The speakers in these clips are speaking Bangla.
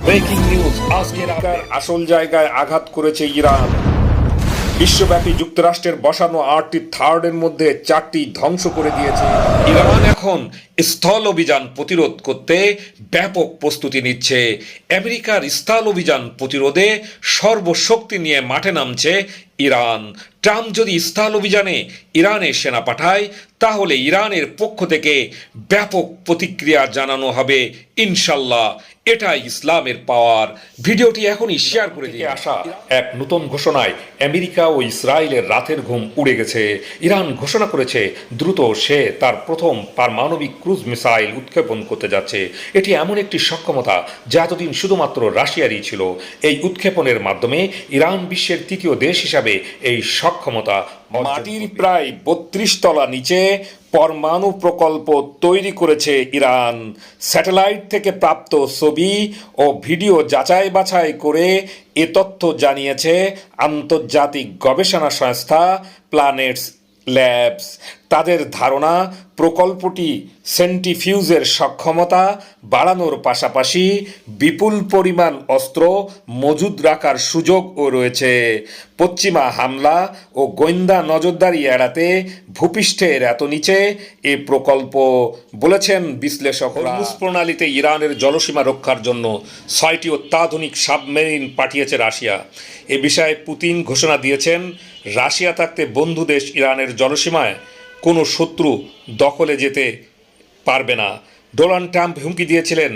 ব্রেকিং নিউজ, আজকের আসল জায়গায় আঘাত করেছে ইরান। বিশ্বব্যাপী যুক্তরাষ্ট্রের বসানো 8টি থার্ডের মধ্যে 4টি ধ্বংস করে দিয়েছে। ইরান এখন স্থল অভিযান প্রতিরোধ করতে ব্যাপক প্রস্তুতি নিচ্ছে। আমেরিকার স্থল অভিযান প্রতিরোধে সর্বশক্তি নিয়ে মাঠে নামছে ইরান। ট্রাম্প যদি স্থল অভিযানে ইরানে সেনা পাঠায় তাহলে ইরানের পক্ষ থেকে ব্যাপক প্রতিক্রিয়া জানানো হবে ইনশাল্লাহ। এটাই ইসলামের পাওয়ার। ভিডিওটি এখনই শেয়ার করে দিয়ে আসা এক নতুন ঘোষণায় আমেরিকা ও ইসরায়েলের রাতের ঘুম উড়ে গেছে। ইরান ঘোষণা করেছে দ্রুত সে তার প্রথম পারমাণবিক ক্রুজ মিসাইল উৎক্ষেপণ করতে যাচ্ছে। এটি এমন একটি সক্ষমতা যা এতদিন শুধুমাত্র রাশিয়ারই ছিল। এই উৎক্ষেপণের মাধ্যমে ইরান বিশ্বের তৃতীয় দেশ হিসাবে এই সক্ষমতা মাটির প্রায় 32 তলা নিচে পরমাণু প্রকল্প তৈরি করেছে ইরান। স্যাটেলাইট থেকে প্রাপ্ত ছবি ও ভিডিও যাচাই বাছাই করে এ তথ্য জানিয়েছে আন্তর্জাতিক গবেষণা সংস্থা প্ল্যানেটস ল্যাবস। তাদের ধারণা প্রকল্পটি সেন্ট্রিফিউজের সক্ষমতা বাড়ানোর পাশাপাশি বিপুল পরিমাণ অস্ত্র মজুদ রাখার সুযোগও রয়েছে। পশ্চিমা হামলা ও গোয়েন্দা নজরদারি এড়াতে ভূপৃষ্ঠের এত নিচে এ প্রকল্প, বলেছেন বিশ্লেষক। হরমুজ প্রণালীতে ইরানের জলসীমা রক্ষার জন্য 6টি অত্যাধুনিক সাবমেরিন পাঠিয়েছে রাশিয়া। এ বিষয়ে পুতিন ঘোষণা দিয়েছেন, রাশিয়া থাকতে বন্ধু দেশ ইরানের জলসীমায় কোনো শত্রু দখলে যেতে পারবে না। ডোনাল্ড ট্রাম্প হুমকি দিয়েছিলেন,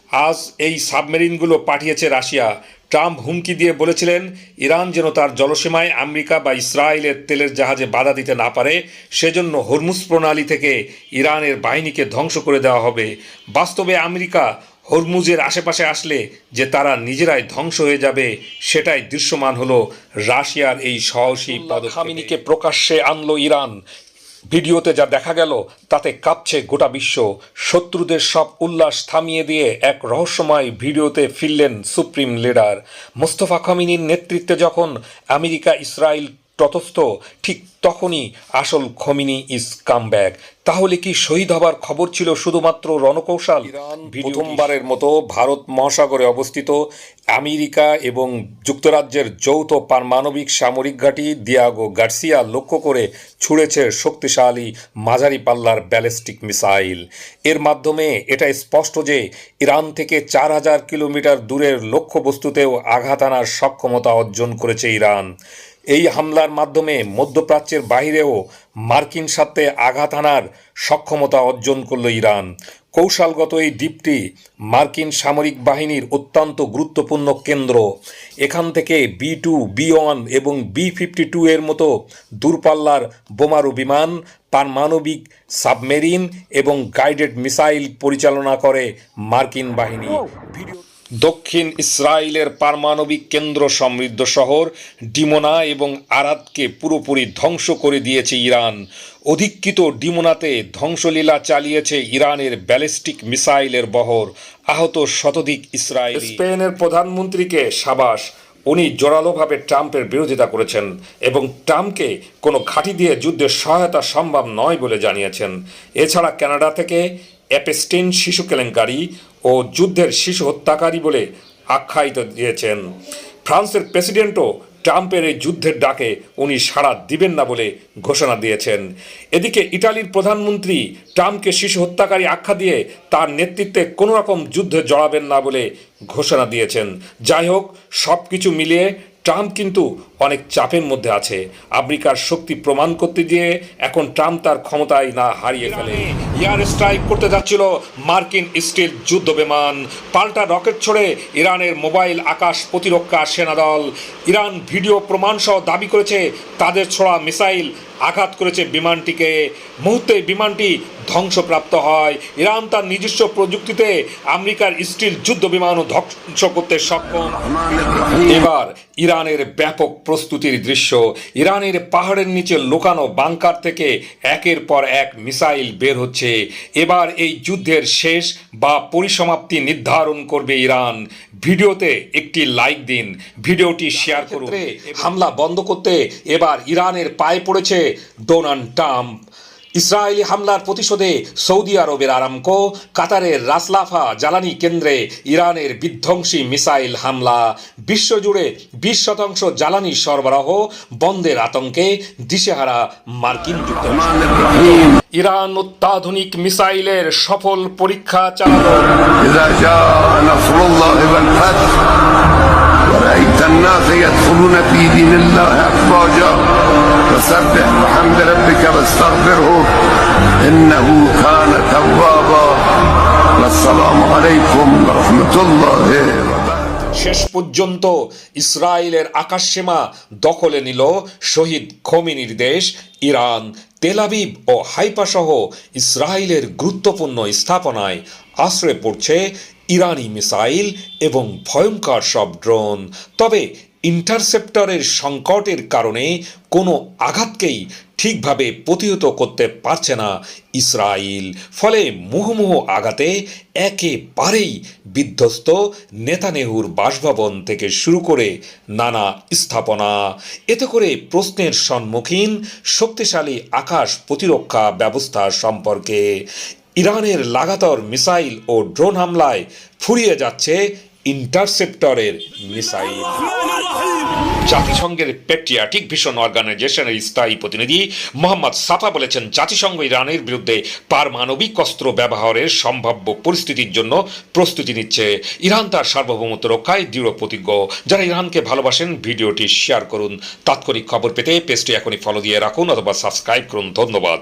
আজ এই সাবমেরিনগুলো পাঠিয়েছে রাশিয়া। ট্রাম্প হুমকি দিয়ে বলেছিলেন ইরান যেন তার জলসীমায় আমেরিকা বা ইসরায়েলের তেলের জাহাজে বাধা দিতে না পারে, সেজন্য হরমুজ প্রণালী থেকে ইরানের বাহিনীকে ধ্বংস করে দেওয়া হবে। বাস্তবে আমেরিকা হরমুজের আশেপাশে আসলে যে তারা নিজেরাই ধ্বংস হয়ে যাবে সেটাই দৃশ্যমান হলো রাশিয়ার এই সাহসী পদক্ষেপকে প্রকাশ্যে আনলো ইরান। ভিডিওতে যা দেখা গেল তাতে কাঁপছে গোটা বিশ্ব। শত্রুদের সব উল্লাস থামিয়ে দিয়ে এক রহস্যময় ভিডিওতে ফিরলেন সুপ্রিম লিডার মোস্তফা খমিনির নেতৃত্বে। যখন আমেরিকা ইসরায়েল তটস্থ, ঠিক তখনই আসল খমিনি ইজ কাম ব্যাক। তাহলে কি শহীদ হবার খবর ছিল শুধুমাত্র রণকৌশল? ইরান প্রথমবারের মতো ভারত মহাসাগরে অবস্থিত আমেরিকা এবং যুক্তরাজ্যের যৌথ পারমাণবিক সামরিক ঘাঁটি দিয়াগো গার্সিয়া লক্ষ্য করে ছুড়েছে শক্তিশালী মাঝারি পাল্লার ব্যালিস্টিক মিসাইল। এর মাধ্যমে এটা স্পষ্ট যে ইরান থেকে 4000 কিলোমিটার দূরের লক্ষ্যবস্তুতেও আঘাত আনার সক্ষমতা অর্জন করেছে ইরান। এই হামলার মাধ্যমে মধ্যপ্রাচ্যের বাইরেও মার্কিন স্বার্থে আঘাত আনার সক্ষমতা অর্জন করল ইরান। কৌশলগত এই দ্বীপটি মার্কিন সামরিক বাহিনীর অত্যন্ত গুরুত্বপূর্ণ কেন্দ্র। এখান থেকে B-2, B-1 এবং B-52 এর মতো দূরপাল্লার বোমারু বিমান, পারমাণবিক সাবমেরিন এবং গাইডেড মিসাইল পরিচালনা করে মার্কিন বাহিনী। দক্ষিণ ইসরায়েলের পারমাণবিক কেন্দ্র সমৃদ্ধ শহর ডিমোনা এবং আরাদকে পুরোপুরি ধ্বংস করে দিয়েছে ইরান। অধিকৃত ডিমোনাতে ধ্বংসলীলা চালিয়েছে ইরানের ব্যালিস্টিক মিসাইলের বহর। আহত শতাধিক ইসরায়েলি। স্পেনের প্রধানমন্ত্রীকে সাবাস, উনি জোরালোভাবে ট্রাম্পের বিরোধিতা করেছেন এবং ট্রাম্পকে কোনো ঘাঁটি দিয়ে যুদ্ধের সহায়তা সম্ভব নয় বলে জানিয়েছেন। এছাড়া কানাডা থেকে অ্যাপস্টিন শিশু কেলেঙ্কারি ও যুদ্ধের শিশু হত্যাকারী বলে আখ্যায়িত দিয়েছেন। ফ্রান্সের প্রেসিডেন্টও ট্রাম্পের এই যুদ্ধের ডাকে উনি সাড়া দিবেন না বলে ঘোষণা দিয়েছেন। এদিকে ইটালির প্রধানমন্ত্রী ট্রাম্পকে শিশু হত্যাকারী আখ্যা দিয়ে তার নেতৃত্বে কোনো রকম যুদ্ধে জড়াবেন না বলে ঘোষণা দিয়েছেন। যাই হোক, সব কিছু মিলিয়ে ট্রাম্প কিন্তু অনেক চাপের মধ্যে আছে। আমেরিকার শক্তি প্রমাণ করতে গিয়ে এখন ট্রাম্প তার ক্ষমতায় না হারিয়ে ফেলে। এয়ার স্ট্রাইক করতে যাচ্ছিল মার্কিন স্টিল যুদ্ধ বিমান, পাল্টা রকেট ছড়ে ইরানের মোবাইল আকাশ প্রতিরক্ষা সেনাদল। ইরান ভিডিও প্রমাণ সহ দাবি করেছে তাদের ছোড়া মিসাইল আঘাত করেছে বিমানটিকে। মুহূর্তে বিমানটি ধ্বংসপ্রাপ্ত হয়। ইরান তার নিজস্ব প্রযুক্তিতে আমেরিকার স্টিল যুদ্ধ বিমানও ধ্বংস করতে সক্ষম। এবার ইরানের ব্যাপক প্রস্তুতির দৃশ্য। ইরানের পাহাড়ের নিচে লুকানো বাংকার থেকে একের পর এক মিসাইল বের হচ্ছে। এবার এই যুদ্ধের শেষ বা পরিসমাপ্তি নির্ধারণ করবে ইরান। ভিডিওতে একটি লাইক দিন, ভিডিওটি শেয়ার করুন। হামলা বন্ধ করতে এবার ইরানের পায়ে পড়েছে ডোনাল্ড ট্রাম্প। ইসরায়েলি হামলার প্রতিশোধে সৌদি আরবের আরামকো, কাতারের রাসলাফা জ্বালানি কেন্দ্রে ইরানের বিধ্বংসী মিসাইল হামলা, বিশ্বজুড়ে 20% জ্বালানি সরবরাহ বন্ধের আতঙ্কে দিশেহারা মার্কিন যুক্তরাষ্ট্র। ইরান অত্যাধুনিক মিসাইলের সফল পরীক্ষা চালালো। إذا جاء نصر الله والفتح ورأيت الناس يدخلون في دين الله أفواجا فسبح بحمد ربك واستغفره إنه كان توابا والسلام عليكم ورحمة الله وبركاته। শেষ পর্যন্ত ইসরায়েলের আকাশসীমা দখলে নিল শহীদ খোমেনির দেশ ইরান। তেল আবিব ও হাইফা সহ ইসরায়েলের গুরুত্বপূর্ণ স্থাপনায় আশ্রয় পড়ছে ইরানি মিসাইল এবং ভয়ঙ্কর সব ড্রোন। তবে ইন্টারসেপ্টরের সংকটের কারণে কোনো আঘাতকেই ঠিকভাবে প্রতিহত করতে পারছে না ইসরায়েল। ফলে মুহুর্মুহু আঘাতে একেবারেই বিধ্বস্ত নেতানেহুর বাসভবন থেকে শুরু করে নানা স্থাপনা। এতে করে প্রশ্নের সম্মুখীন শক্তিশালী আকাশ প্রতিরক্ষা ব্যবস্থা সম্পর্কে। ইরানের লাগাতার মিসাইল ও ড্রোন হামলায় ফুরিয়ে যাচ্ছে ইন্টারসেপ্টরের মিসাইল। জাতিসংঘের পেট্রিয়াটিক ভিশন অর্গানাইজেশনের স্থায়ী প্রতিনিধি মোহাম্মদ সাফা বলেছেন, জাতিসংঘ ইরানের বিরুদ্ধে পারমাণবিক অস্ত্র ব্যবহারের সম্ভাব্য পরিস্থিতির জন্য প্রস্তুতি নিচ্ছে। ইরান তার সার্বভৌমত্ব রক্ষায় দৃঢ় প্রতিজ্ঞ। যারা ইরানকে ভালোবাসেন ভিডিওটি শেয়ার করুন। তাৎক্ষণিক খবর পেতে পেজটি এখনই ফলো দিয়ে রাখুন অথবা সাবস্ক্রাইব করুন। ধন্যবাদ।